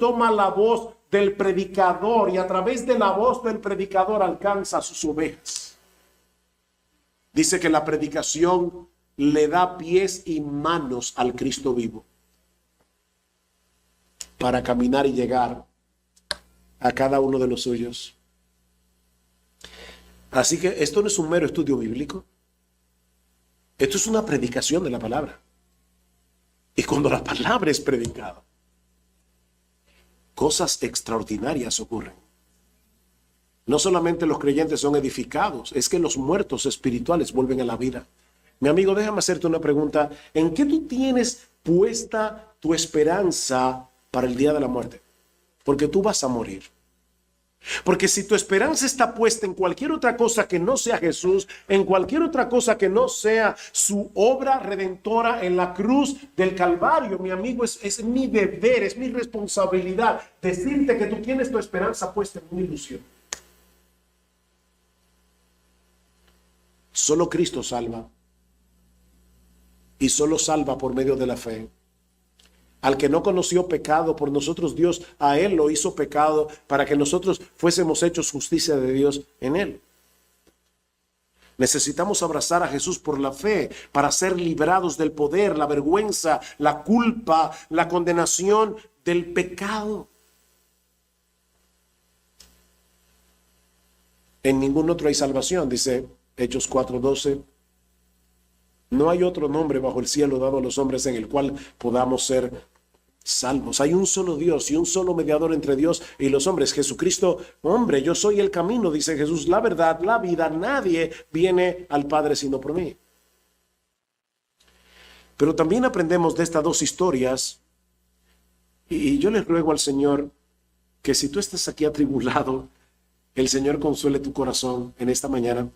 Speaker 1: toma la voz del predicador y a través de la voz del predicador alcanza a sus ovejas. Dice que la predicación le da pies y manos al Cristo vivo para caminar y llegar a cada uno de los suyos. Así que esto no es un mero estudio bíblico. Esto es una predicación de la palabra. Y cuando la palabra es predicada, cosas extraordinarias ocurren. No solamente los creyentes son edificados, es que los muertos espirituales vuelven a la vida. Mi amigo, déjame hacerte una pregunta. ¿En qué tú tienes puesta tu esperanza para el día de la muerte? Porque tú vas a morir. Porque si tu esperanza está puesta en cualquier otra cosa que no sea Jesús, en cualquier otra cosa que no sea su obra redentora en la cruz del Calvario, mi amigo, es mi deber, es mi responsabilidad decirte que tú tienes tu esperanza puesta en una ilusión. Solo Cristo salva. Y solo salva por medio de la fe. Al que no conoció pecado, por nosotros Dios a él lo hizo pecado para que nosotros fuésemos hechos justicia de Dios en él. Necesitamos abrazar a Jesús por la fe para ser librados del poder, la vergüenza, la culpa, la condenación del pecado. En ningún otro hay salvación, dice Hechos 4:12. No hay otro nombre bajo el cielo dado a los hombres en el cual podamos ser salvos. Hay un solo Dios y un solo mediador entre Dios y los hombres, Jesucristo, hombre. Yo soy el camino, dice Jesús, la verdad, la vida. Nadie viene al Padre sino por mí. Pero también aprendemos de estas dos historias, y yo les ruego al Señor que si tú estás aquí atribulado, el Señor consuele tu corazón en esta mañana.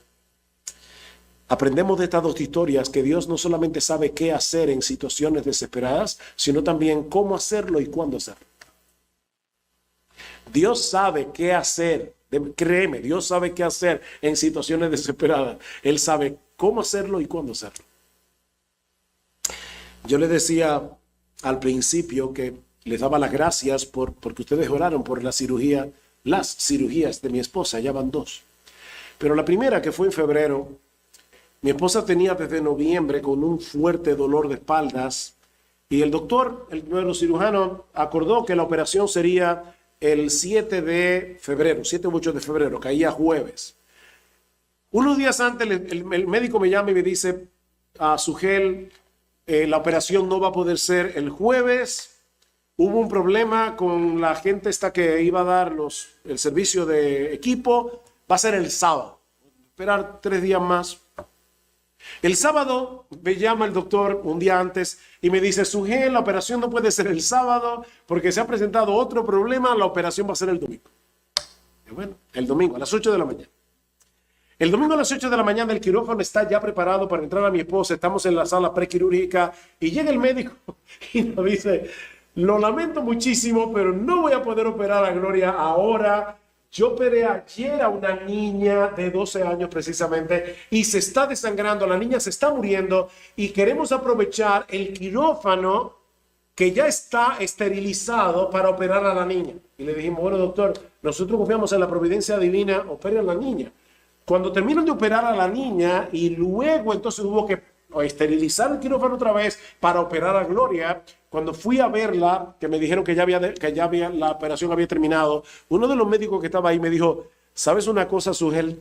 Speaker 1: Aprendemos de estas dos historias que Dios no solamente sabe qué hacer en situaciones desesperadas, sino también cómo hacerlo y cuándo hacerlo. Dios sabe qué hacer, créeme, Dios sabe qué hacer en situaciones desesperadas. Él sabe cómo hacerlo y cuándo hacerlo. Yo les decía al principio que les daba las gracias porque ustedes oraron por las cirugías de mi esposa, ya van 2. Pero la primera, que fue en febrero, mi esposa tenía desde noviembre con un fuerte dolor de espaldas y el doctor, el neurocirujano, acordó que la operación sería el 7 de febrero, 7 u 8 de febrero, caía jueves. Unos días antes el médico me llama y me dice, a Sugel, la operación no va a poder ser el jueves. Hubo un problema con la gente esta que iba a dar el servicio de equipo, va a ser el sábado. Esperar 3 días más. El sábado me llama el doctor un día antes y me dice, Sugel, la operación no puede ser el sábado porque se ha presentado otro problema, la operación va a ser el domingo. Y bueno, el domingo a las 8 de la mañana. El domingo a las 8 de la mañana el quirófano está ya preparado para entrar a mi esposa, estamos en la sala prequirúrgica y llega el médico y nos dice, lo lamento muchísimo, pero no voy a poder operar a Gloria ahora. Yo operé ayer a una niña de 12 años precisamente y se está desangrando, la niña se está muriendo y queremos aprovechar el quirófano que ya está esterilizado para operar a la niña. Y le dijimos, bueno doctor, nosotros confiamos en la providencia divina, opere a la niña. Cuando terminan de operar a la niña y luego entonces hubo que esterilizar el quirófano otra vez para operar a Gloria, cuando fui a verla, que me dijeron que ya había la operación había terminado, uno de los médicos que estaba ahí me dijo, ¿sabes una cosa, Sugel?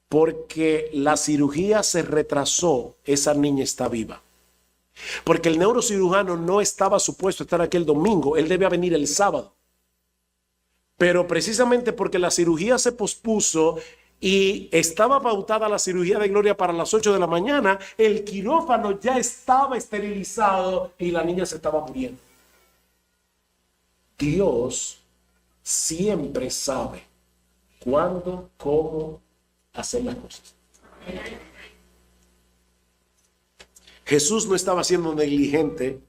Speaker 1: Porque la cirugía se retrasó, esa niña está viva. Porque el neurocirujano no estaba supuesto a estar aquí el domingo, él debía venir el sábado. Pero precisamente porque la cirugía se pospuso y estaba pautada la cirugía de Gloria para las 8 de la mañana, el quirófano ya estaba esterilizado y la niña se estaba muriendo. Dios siempre sabe cuándo, cómo hacer las cosas. Jesús no estaba siendo negligente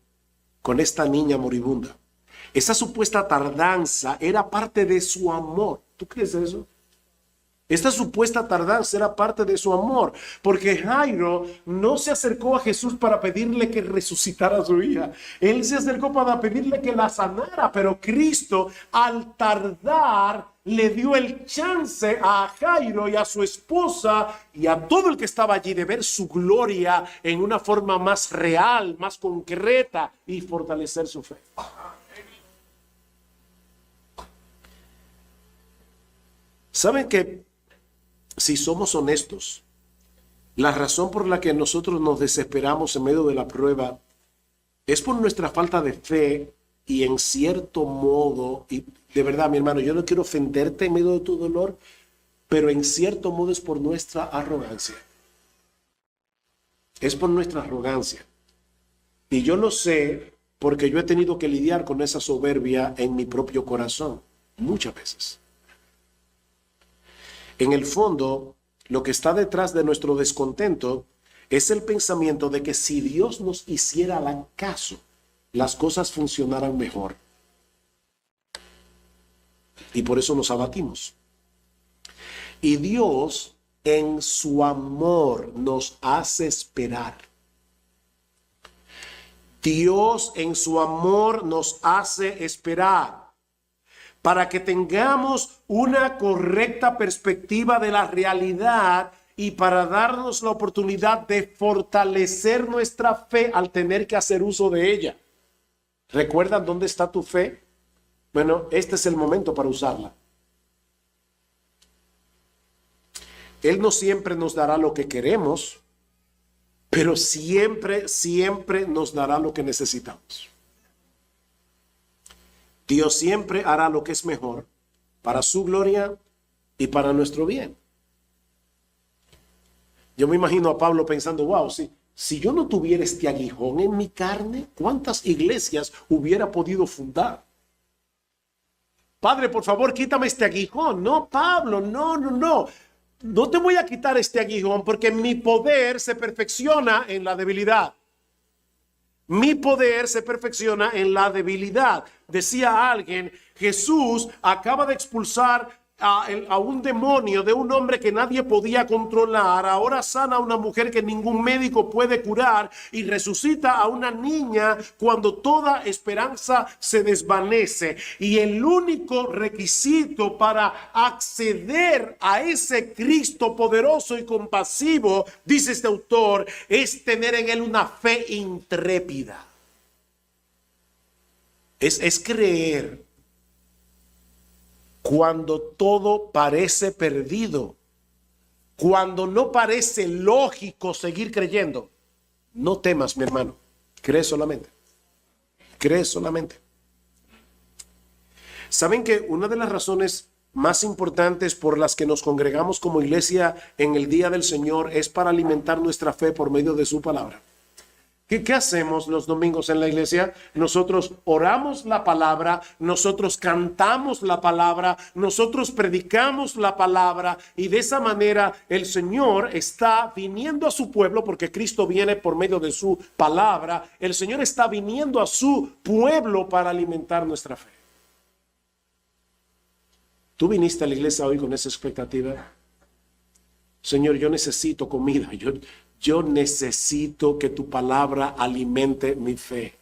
Speaker 1: con esta niña moribunda. Esa supuesta tardanza era parte de su amor. ¿Tú crees eso? Esta supuesta tardanza era parte de su amor, porque Jairo no se acercó a Jesús para pedirle que resucitara a su hija. Él se acercó para pedirle que la sanara, pero Cristo al tardar le dio el chance a Jairo y a su esposa y a todo el que estaba allí de ver su gloria en una forma más real, más concreta y fortalecer su fe. ¿Saben que si somos honestos, la razón por la que nosotros nos desesperamos en medio de la prueba es por nuestra falta de fe y en cierto modo, y de verdad mi hermano, yo no quiero ofenderte en medio de tu dolor, pero en cierto modo es por nuestra arrogancia. Es por nuestra arrogancia. Y yo lo sé porque yo he tenido que lidiar con esa soberbia en mi propio corazón, muchas veces. En el fondo, lo que está detrás de nuestro descontento es el pensamiento de que si Dios nos hiciera caso, las cosas funcionaran mejor. Y por eso nos abatimos. Y Dios en su amor nos hace esperar. Dios en su amor nos hace esperar para que tengamos una correcta perspectiva de la realidad y para darnos la oportunidad de fortalecer nuestra fe al tener que hacer uso de ella. ¿Recuerdan dónde está tu fe? Bueno, este es el momento para usarla. Él no siempre nos dará lo que queremos, pero siempre nos dará lo que necesitamos. Dios siempre hará lo que es mejor para su gloria y para nuestro bien. Yo me imagino a Pablo pensando, wow, si yo no tuviera este aguijón en mi carne, ¿cuántas iglesias hubiera podido fundar? Padre, por favor, quítame este aguijón. No, Pablo, no. No te voy a quitar este aguijón porque mi poder se perfecciona en la debilidad. Mi poder se perfecciona en la debilidad. Decía alguien, Jesús acaba de expulsar a un demonio de un hombre que nadie podía controlar. Ahora sana a una mujer que ningún médico puede curar y resucita a una niña cuando toda esperanza se desvanece. Y el único requisito para acceder a ese Cristo poderoso y compasivo, dice este autor, es tener en él una fe intrépida. Es creer cuando todo parece perdido, cuando no parece lógico seguir creyendo. No temas, mi hermano, cree solamente. Cree solamente. ¿Saben que una de las razones más importantes por las que nos congregamos como iglesia en el día del Señor es para alimentar nuestra fe por medio de su palabra? ¿Qué hacemos los domingos en la iglesia? Nosotros oramos la palabra, nosotros cantamos la palabra, nosotros predicamos la palabra y de esa manera el Señor está viniendo a su pueblo porque Cristo viene por medio de su palabra. El Señor está viniendo a su pueblo para alimentar nuestra fe. ¿Tú viniste a la iglesia hoy con esa expectativa? Señor, yo necesito comida, yo necesito que tu palabra alimente mi fe.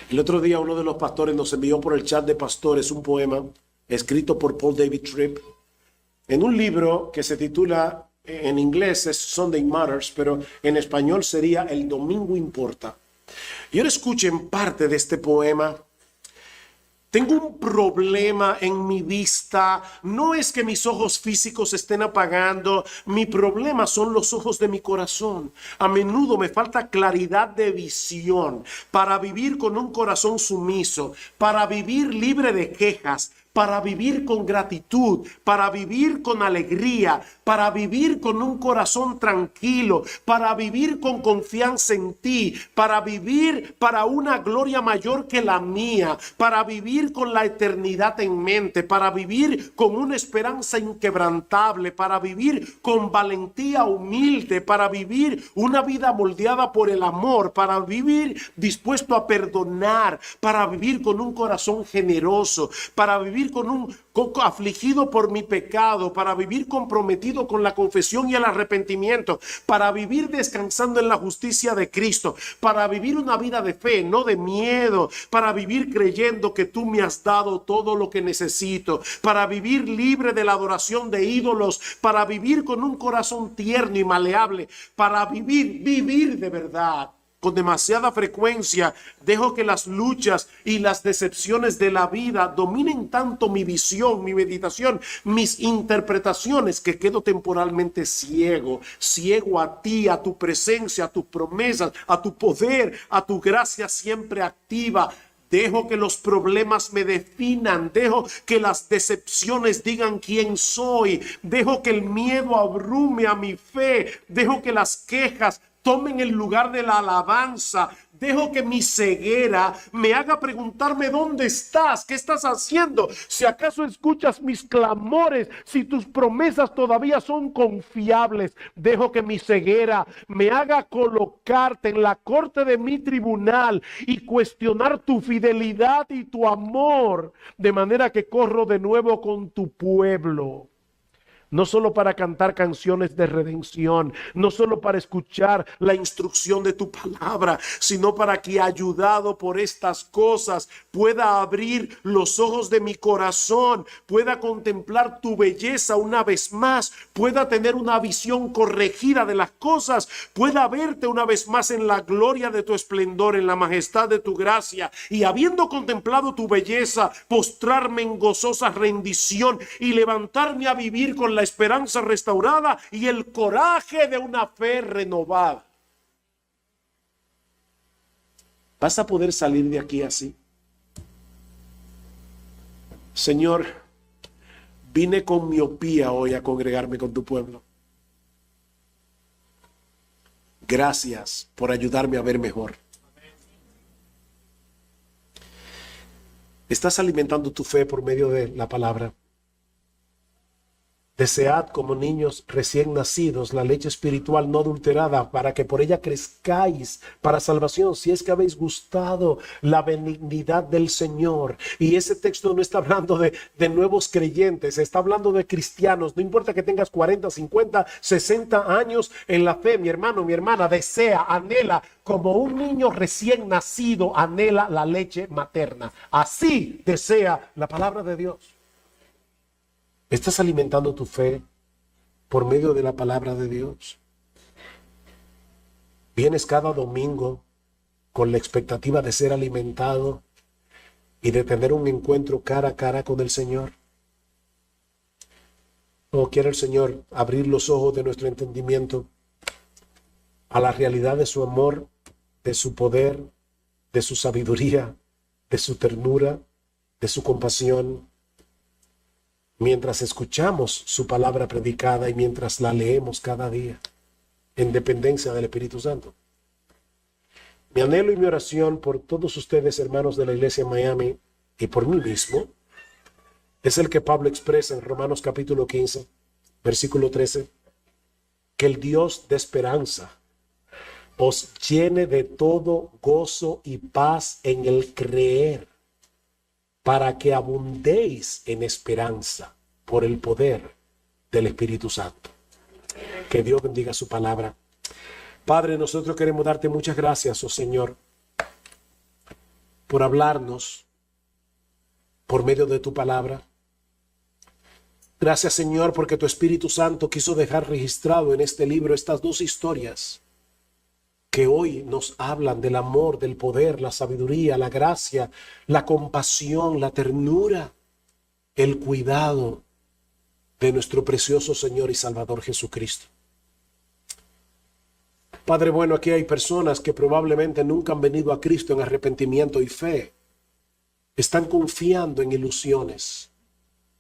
Speaker 1: El otro día uno de los pastores nos envió por el chat de pastores un poema escrito por Paul David Tripp en un libro que se titula, en inglés es Sunday Matters, pero en español sería El Domingo Importa. Y ahora escuchen parte de este poema. Tengo un problema en mi vista. No es que mis ojos físicos estén apagando. Mi problema son los ojos de mi corazón. A menudo me falta claridad de visión para vivir con un corazón sumiso, para vivir libre de quejas, para vivir con gratitud, para vivir con alegría, para vivir con un corazón tranquilo, para vivir con confianza en ti, para vivir para una gloria mayor que la mía, para vivir con la eternidad en mente, para vivir con una esperanza inquebrantable, para vivir con valentía humilde, para vivir una vida moldeada por el amor, para vivir dispuesto a perdonar, para vivir con un corazón generoso, para vivir con un afligido por mi pecado, para vivir comprometido con la confesión y el arrepentimiento, para vivir descansando en la justicia de Cristo, para vivir una vida de fe, no de miedo, para vivir creyendo que tú me has dado todo lo que necesito, para vivir libre de la adoración de ídolos, para vivir con un corazón tierno y maleable, para vivir de verdad. Con demasiada frecuencia dejo que las luchas y las decepciones de la vida dominen tanto mi visión, mi meditación, mis interpretaciones, que quedo temporalmente ciego a ti, a tu presencia, a tus promesas, a tu poder, a tu gracia siempre activa. Dejo que los problemas me definan, dejo que las decepciones digan quién soy, dejo que el miedo abrume a mi fe, dejo que las quejas tomen el lugar de la alabanza. Dejo que mi ceguera me haga preguntarme dónde estás, qué estás haciendo, si acaso escuchas mis clamores, si tus promesas todavía son confiables. Dejo que mi ceguera me haga colocarte en la corte de mi tribunal y cuestionar tu fidelidad y tu amor, de manera que corro de nuevo con tu pueblo. no solo para cantar canciones de redención, no solo para escuchar la instrucción de tu palabra, sino para que, ayudado por estas cosas, pueda abrir los ojos de mi corazón, pueda contemplar tu belleza una vez más, pueda tener una visión corregida de las cosas, pueda verte una vez más en la gloria de tu esplendor, en la majestad de tu gracia, y habiendo contemplado tu belleza, postrarme en gozosa rendición y levantarme a vivir con la esperanza restaurada y el coraje de una fe renovada. ¿Vas a poder salir de aquí así? Señor, vine con miopía hoy a congregarme con tu pueblo. Gracias por ayudarme a ver mejor. Estás alimentando tu fe por medio de la palabra. Desead como niños recién nacidos la leche espiritual no adulterada, para que por ella crezcáis para salvación, si es que habéis gustado la benignidad del Señor. Y ese texto no está hablando de nuevos creyentes, está hablando de cristianos. No importa que tengas 40, 50, 60 años en la fe, mi hermano, mi hermana, desea, anhela, como un niño recién nacido anhela la leche materna. Así desea la palabra de Dios. ¿Estás alimentando tu fe por medio de la palabra de Dios? ¿Vienes cada domingo con la expectativa de ser alimentado y de tener un encuentro cara a cara con el Señor? ¿O quiere el Señor abrir los ojos de nuestro entendimiento a la realidad de su amor, de su poder, de su sabiduría, de su ternura, de su compasión? Mientras escuchamos su palabra predicada y mientras la leemos cada día, en dependencia del Espíritu Santo. Mi anhelo y mi oración por todos ustedes, hermanos de la iglesia de Miami, y por mí mismo, es el que Pablo expresa en Romanos capítulo 15, versículo 13, que el Dios de esperanza os llene de todo gozo y paz en el creer, para que abundéis en esperanza por el poder del Espíritu Santo. Que Dios bendiga su palabra. Padre, nosotros queremos darte muchas gracias, oh Señor, por hablarnos por medio de tu palabra. Gracias, Señor, porque tu Espíritu Santo quiso dejar registrado en este libro estas dos historias que hoy nos hablan del amor, del poder, la sabiduría, la gracia, la compasión, la ternura, el cuidado de nuestro precioso Señor y Salvador Jesucristo. Padre bueno, aquí hay personas que probablemente nunca han venido a Cristo en arrepentimiento y fe. Están confiando en ilusiones.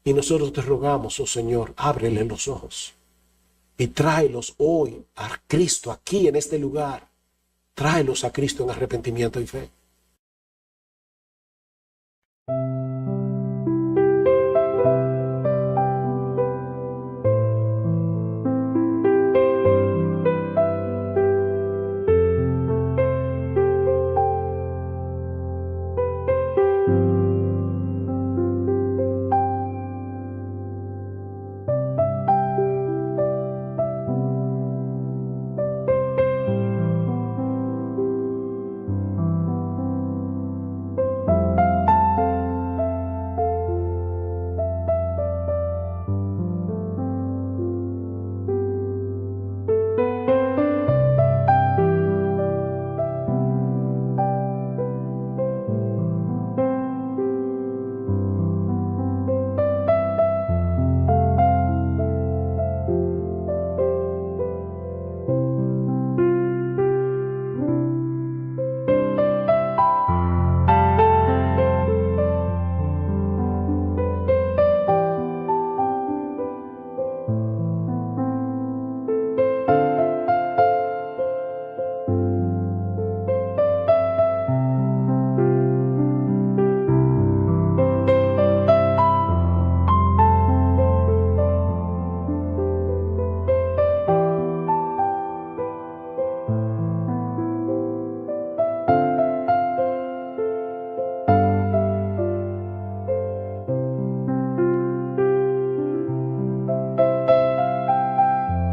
Speaker 1: Y nosotros te rogamos, oh Señor, ábrele los ojos y tráelos hoy a Cristo aquí en este lugar. Tráelos a Cristo en arrepentimiento y fe.